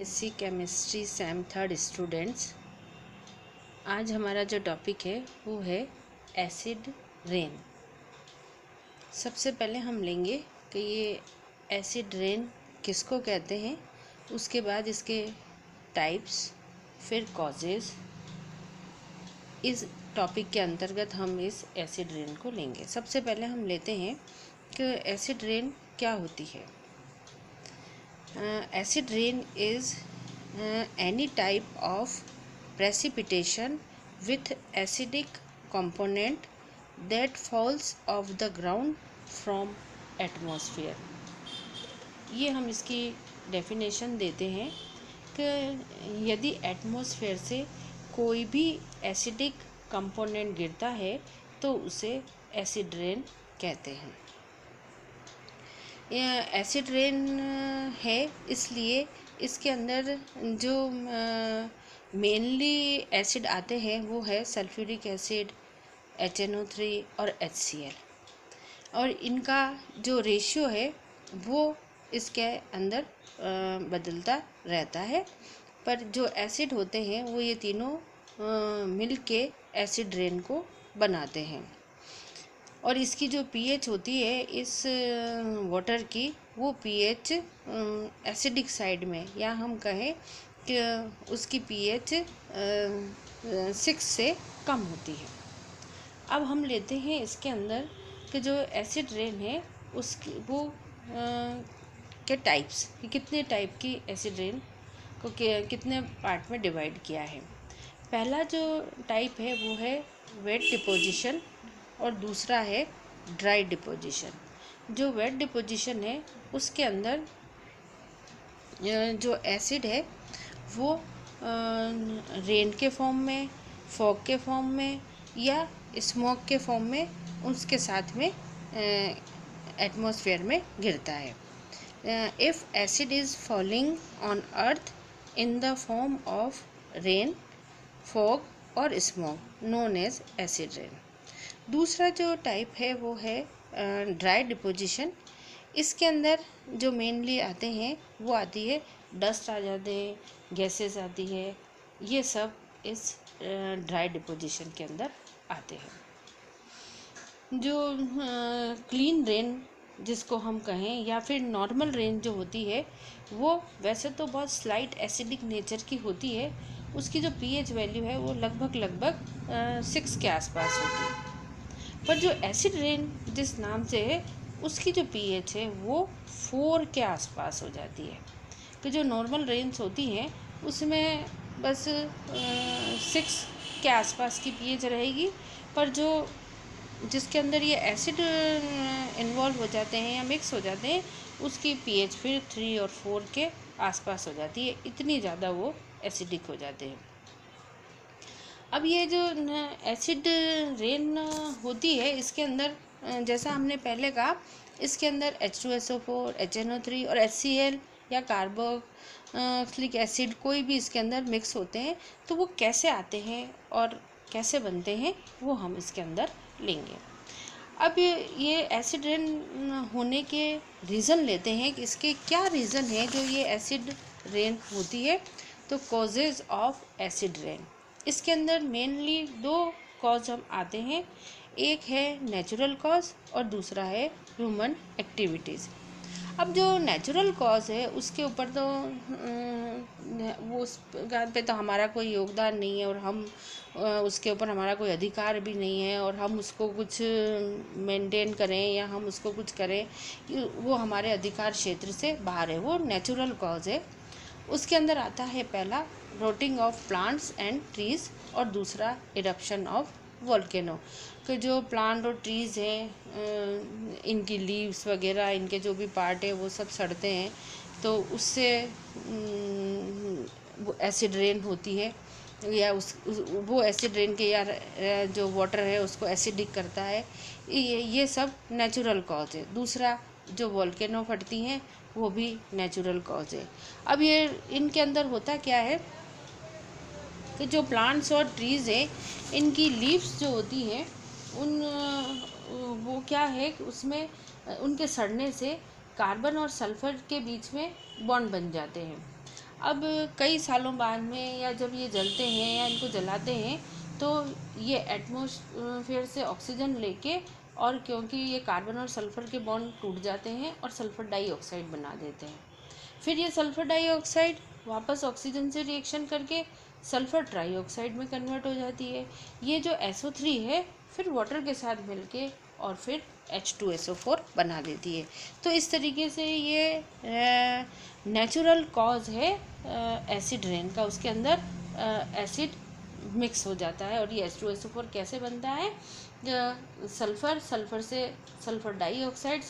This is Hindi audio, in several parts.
BSc chemistry same third students. आज हमारा जो टॉपिक है वो है एसिड रेन। सबसे पहले हम लेंगे कि ये एसिड रेन किसको कहते हैं, उसके बाद इसके टाइप्स, फिर कॉजेज़। इस टॉपिक के अंतर्गत हम इस एसिड रेन को लेंगे। सबसे पहले हम लेते हैं कि एसिड रेन क्या होती है। Acid rain is any type of precipitation with acidic component that falls off the ground from atmosphere। ये हम इसकी डेफिनेशन देते हैं कि यदि एटमॉस्फेयर से कोई भी एसिडिक कंपोनेंट गिरता है तो उसे एसिड रेन कहते हैं। एसिड रेन है इसलिए इसके अंदर जो मेनली एसिड आते हैं वो है सल्फ्यूरिक एसिड, HNO3 और HCl, और इनका जो रेशियो है वो इसके अंदर बदलता रहता है। पर जो एसिड होते हैं वो ये तीनों मिल के एसिड रेन को बनाते हैं। और इसकी जो पीएच होती है इस वाटर की, वो पीएच एसिडिक साइड में, या हम कहें कि उसकी पीएच 6 से कम होती है। अब हम लेते हैं इसके अंदर कि जो एसिड रेन है उसकी वो के टाइप्स, कि कितने टाइप की एसिड रेन को कितने पार्ट में डिवाइड किया है। पहला जो टाइप है वो है वेट डिपोजिशन और दूसरा है ड्राई डिपोजिशन। जो वेट डिपोजिशन है उसके अंदर जो एसिड है वो रेन के फॉर्म में, फॉग के फॉर्म में या स्मोक के फॉर्म में उसके साथ में एटमॉस्फेयर में गिरता है। If acid is falling on earth in the form of rain, fog और smoke known as acid rain. दूसरा जो टाइप है वो है ड्राई डिपोजिशन। इसके अंदर जो मेनली आते हैं वो आती है डस्ट आ जाते हैं, गैसेस आती है, ये सब इस ड्राई डिपोजिशन के अंदर आते हैं। जो क्लीन रेन जिसको हम कहें या फिर नॉर्मल रेन जो होती है वो वैसे तो बहुत स्लाइट एसिडिक नेचर की होती है। उसकी जो पीएच वैल्यू है वो लगभग 6 के आसपास होती है। पर जो एसिड रेन जिस नाम से है उसकी जो पीएच है वो 4 के आसपास हो जाती है। तो जो नॉर्मल रेन्स होती हैं उसमें बस 6 के आसपास की पीएच रहेगी, पर जो जिसके अंदर ये एसिड इन्वॉल्व हो जाते हैं या मिक्स हो जाते हैं उसकी पीएच फिर 3 और 4 के आसपास हो जाती है। इतनी ज़्यादा वो एसिडिक हो जाते हैं। अब ये जो एसिड रेन होती है इसके अंदर जैसा हमने पहले कहा, इसके अंदर H2SO4, HNO3 और HCl या कार्बोक्सिलिक एसिड कोई भी इसके अंदर मिक्स होते हैं। तो वो कैसे आते हैं और कैसे बनते हैं वो हम इसके अंदर लेंगे। अब ये एसिड रेन होने के रीज़न लेते हैं कि इसके क्या रीज़न है जो ये एसिड रेन होती है। तो कॉजेज़ ऑफ एसिड रेन, इसके अंदर मेनली 2 कॉज हम आते हैं। एक है नेचुरल कॉज और दूसरा है ह्यूमन एक्टिविटीज़। अब जो नेचुरल कॉज है उसके ऊपर तो वो उस पे तो हमारा कोई योगदान नहीं है और हम उसके ऊपर हमारा कोई अधिकार भी नहीं है, और हम उसको कुछ मेंटेन करें या हम उसको कुछ करें वो हमारे अधिकार क्षेत्र से बाहर है। वो नेचुरल कॉज है। उसके अंदर आता है पहला रोटिंग ऑफ प्लांट्स एंड ट्रीज़ और दूसरा इरप्शन ऑफ वोल्केनो। कि जो प्लांट और ट्रीज़ हैं इनकी लीव्स वगैरह, इनके जो भी पार्ट है वो सब सड़ते हैं, तो उससे वो एसिड रेन होती है, या वो एसिड रेन के या जो वाटर है उसको एसिडिक करता है। ये सब नेचुरल कॉज है। दूसरा जो वोल्केनो फटती हैं वो भी नेचुरल कॉज है। अब ये इनके अंदर होता क्या है कि जो प्लांट्स और ट्रीज़ हैं इनकी लीव्स जो होती हैं वो क्या है कि उसमें उनके सड़ने से कार्बन और सल्फ़र के बीच में बॉन्ड बन जाते हैं। अब कई सालों बाद में या जब ये जलते हैं या इनको जलाते हैं तो ये एटमॉस्फेयर से ऑक्सीजन लेके, और क्योंकि ये कार्बन और सल्फ़र के बॉन्ड टूट जाते हैं और सल्फ़र डाइऑक्साइड बना देते हैं, फिर ये सल्फ़र डाइऑक्साइड वापस ऑक्सीजन से रिएक्शन करके सल्फ़र ट्राइऑक्साइड में कन्वर्ट हो जाती है। ये जो SO3 है फिर वाटर के साथ मिलके और फिर H2SO4 बना देती है। तो इस तरीके से ये नेचुरल कॉज है एसिड रेन का। उसके अंदर एसिड मिक्स हो जाता है और ये H2SO4 कैसे बनता है? सल्फ़र से सल्फ़र डाइऑक्साइड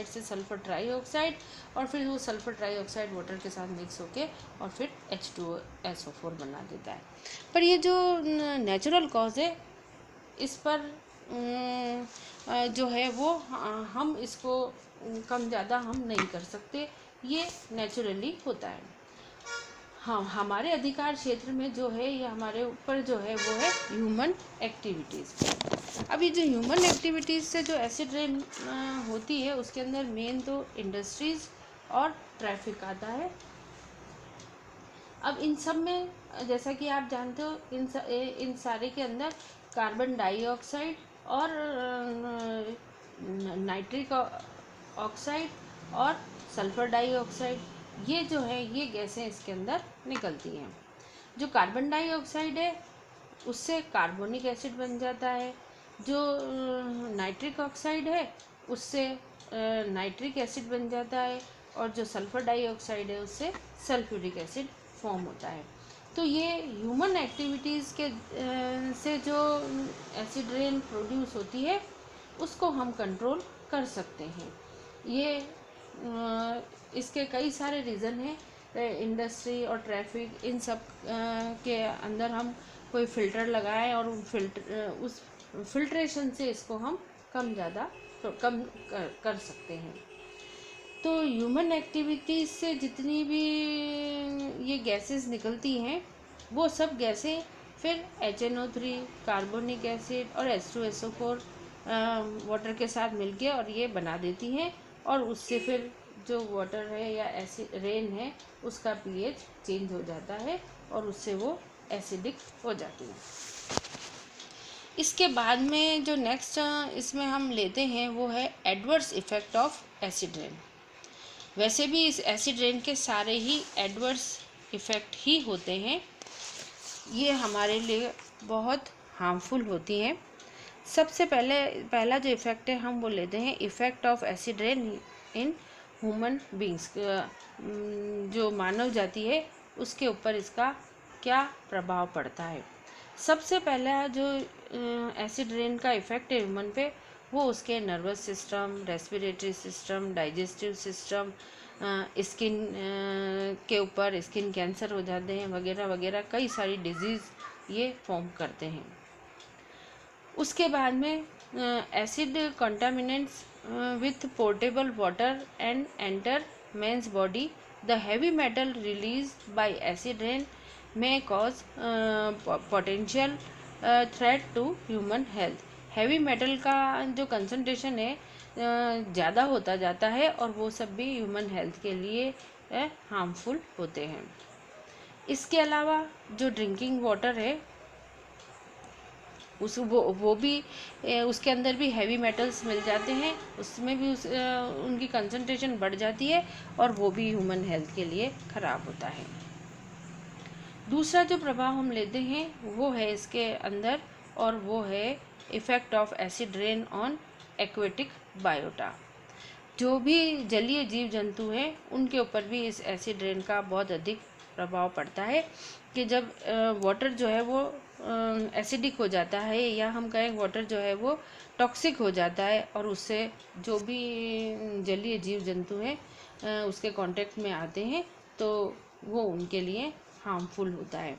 से सल्फ़र ट्राइऑक्साइड, और फिर वो सल्फ़र ट्राइऑक्साइड वाटर के साथ मिक्स होके और फिर H2SO4 बना देता है। पर ये जो नेचुरल कॉज है इस पर जो है वो हम इसको कम ज़्यादा हम नहीं कर सकते, ये नेचुरली होता है। हाँ, हमारे अधिकार क्षेत्र में जो है ये हमारे ऊपर जो है वो है ह्यूमन एक्टिविटीज़। अब ये जो ह्यूमन एक्टिविटीज़ से जो एसिड रेन होती है उसके अंदर मेन तो इंडस्ट्रीज़ और ट्रैफिक आता है। अब इन सब में जैसा कि आप जानते हो इन सारे के अंदर कार्बन डाइऑक्साइड और नाइट्रिक ऑक्साइड और सल्फ़र डाइऑक्साइड ये जो है ये गैसें इसके अंदर निकलती हैं। जो कार्बन डाइऑक्साइड है उससे कार्बोनिक एसिड बन जाता है, जो नाइट्रिक ऑक्साइड है उससे नाइट्रिक एसिड बन जाता है, और जो सल्फ़र डाइऑक्साइड है उससे सल्फ्यूरिक एसिड फॉर्म होता है। तो ये ह्यूमन एक्टिविटीज़ के से जो एसिड रेन प्रोड्यूस होती है उसको हम कंट्रोल कर सकते हैं। ये इसके कई सारे रीज़न हैं। इंडस्ट्री और ट्रैफिक इन सब के अंदर हम कोई फ़िल्टर लगाएं और उस फिल्ट्रेशन से इसको हम कम ज़्यादा तो कम कर सकते हैं। तो ह्यूमन एक्टिविटीज़ से जितनी भी ये गैसेस निकलती हैं वो सब गैसें फिर HNO3 कार्बोनिक एसिड और H2SO4 वाटर के साथ मिलके और ये बना देती हैं, और उससे फिर जो वाटर है या एसिड रेन है उसका pH चेंज हो जाता है और उससे वो एसिडिक हो जाती है। इसके बाद में जो नेक्स्ट इसमें हम लेते हैं वो है adverse effect of acid rain. वैसे भी इस एसिड रेन के सारे ही एडवर्स इफ़ेक्ट ही होते हैं, ये हमारे लिए बहुत हार्मफुल होती हैं। सबसे पहला जो इफ़ेक्ट है हम वो लेते हैं effect of acid rain in human beings. जो मानव जाति है उसके ऊपर इसका क्या प्रभाव पड़ता है। सबसे पहला जो एसिड रेन का इफ़ेक्ट है ह्यूमन पे वो उसके nervous system, respiratory system, digestive system, skin के ऊपर स्किन कैंसर हो जाते हैं वगैरह वगैरह, कई सारी डिजीज़ ये फॉर्म करते हैं। उसके बाद में acid contaminants with portable water and enter man's body. The heavy metal release by acid rain may cause potential threat to human health। Heavy metal का जो कंसंट्रेशन है ज़्यादा होता जाता है और वो सब भी ह्यूमन हेल्थ के लिए हार्मफुल होते हैं। इसके अलावा जो ड्रिंकिंग वाटर है वो भी उसके अंदर भी हैवी मेटल्स मिल जाते हैं, उसमें भी उनकी कंसंट्रेशन बढ़ जाती है और वो भी ह्यूमन हेल्थ के लिए ख़राब होता है। दूसरा जो प्रभाव हम लेते हैं वो है इसके अंदर, और वो है effect of acid rain on aquatic biota. जो भी जलीय जीव जंतु हैं उनके ऊपर भी इस एसिड रेन का बहुत अधिक प्रभाव पड़ता है कि जब वाटर जो है वो एसिडिक हो जाता है, या हम कहें वाटर जो है वो टॉक्सिक हो जाता है, और उससे जो भी जलीय जीव जंतु हैं उसके कांटेक्ट में आते हैं तो वो उनके लिए हार्मफुल होता है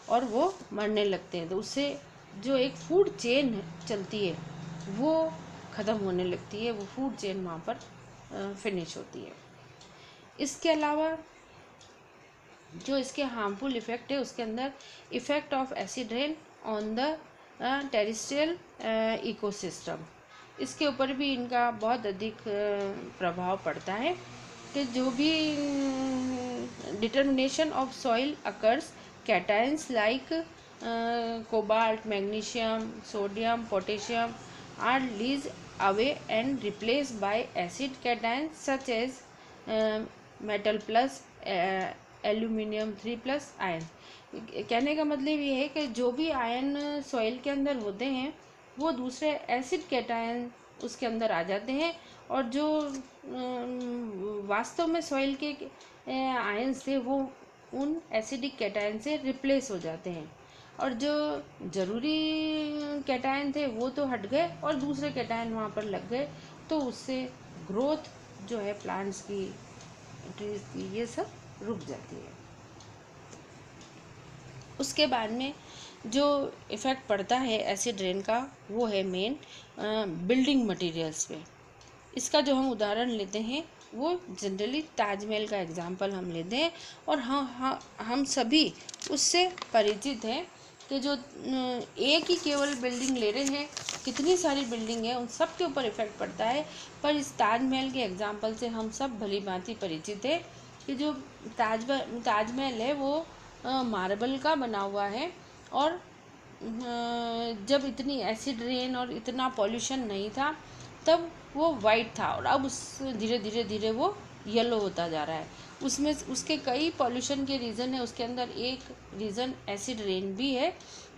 और वो मरने लगते हैं। तो उससे जो एक फूड चेन चलती है वो ख़त्म होने लगती है, वो फूड चेन वहाँ पर फिनिश होती है। इसके अलावा जो इसके हार्मफुल इफ़ेक्ट है उसके अंदर effect of acid rain on the terrestrial ecosystem, इसके ऊपर भी इनका बहुत अधिक प्रभाव पड़ता है कि जो भी determination of soil occurs, cations like cobalt, magnesium, sodium, potassium are leached away and replaced by acid cations such as metal plus, aluminium 3+ ion. कहने का मतलब ये है कि जो भी आयन सॉइल के अंदर होते हैं वो दूसरे एसिड कैटायन उसके अंदर आ जाते हैं, और जो वास्तव में सॉइल के आयन्स थे वो उन एसिडिक कैटायन से रिप्लेस हो जाते हैं, और जो ज़रूरी कैटायन थे वो तो हट गए और दूसरे कैटायन वहाँ पर लग गए, तो उससे ग्रोथ जो है प्लांट्स की, ट्रीज की, ये सब रुक जाती है। उसके बाद में जो इफ़ेक्ट पड़ता है एसिड रेन का वो है मेन बिल्डिंग मटेरियल्स पे। इसका जो हम उदाहरण लेते हैं वो जनरली ताजमहल का एग्जांपल हम लेते हैं, और हम सभी उससे परिचित हैं कि जो एक ही केवल बिल्डिंग ले रहे हैं, कितनी सारी बिल्डिंग है उन सब के ऊपर इफ़ेक्ट पड़ता है। पर इस ताजमहल के एग्जांपल से हम सब भली भांति परिचित है कि जो ताजमहल है वो मार्बल का बना हुआ है, और जब इतनी एसिड रेन और इतना पॉल्यूशन नहीं था तब वो वाइट था, और अब उस धीरे धीरे वो येलो होता जा रहा है। उसमें उसके कई पॉल्यूशन के रीज़न है, उसके अंदर एक रीज़न एसिड रेन भी है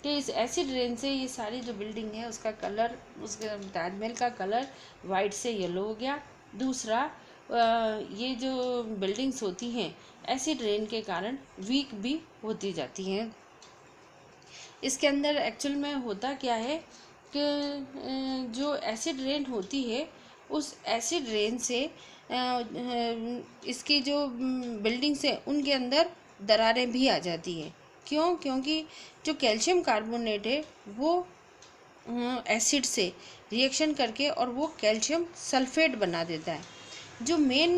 कि इस एसिड रेन से ये सारी जो बिल्डिंग है उसका कलर, उसके ताजमहल का कलर वाइट से येलो हो गया। दूसरा, ये जो बिल्डिंग्स होती हैं एसिड रेन के कारण वीक भी होती जाती हैं। इसके अंदर एक्चुअल में होता क्या है कि जो एसिड रेन होती है उस एसिड रेन से इसकी जो बिल्डिंग्स है उनके अंदर दरारें भी आ जाती हैं। क्यों? क्योंकि जो कैल्शियम कार्बोनेट है वो एसिड से रिएक्शन करके और वो कैल्शियम सल्फेट बना देता है। जो मेन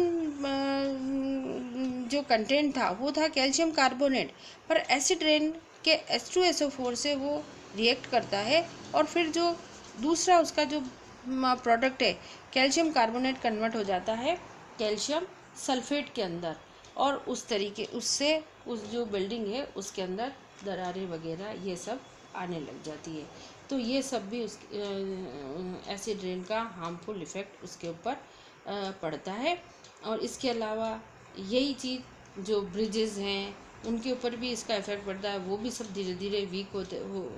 जो कंटेंट था वो था कैल्शियम कार्बोनेट, पर एसिड रेन के H2SO4 से वो रिएक्ट करता है, और फिर जो दूसरा उसका जो प्रोडक्ट है कैल्शियम कार्बोनेट कन्वर्ट हो जाता है कैल्शियम सल्फेट के अंदर, और उस तरीके उससे उस जो बिल्डिंग है उसके अंदर दरारें वगैरह ये सब आने लग जाती है। तो ये सब भी उस एसिड रेन का हार्मफुल इफ़ेक्ट उसके ऊपर पड़ता है। और इसके अलावा यही चीज़ जो ब्रिजेज़ हैं उनके ऊपर भी इसका इफ़ेक्ट पड़ता है, वो भी सब धीरे धीरे वीक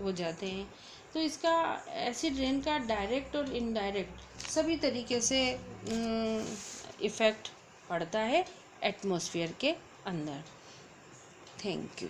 हो जाते हैं। तो इसका एसिड रेन का डायरेक्ट और इनडायरेक्ट सभी तरीके से इफ़ेक्ट पड़ता है एटमॉस्फेयर के अंदर। Thank you.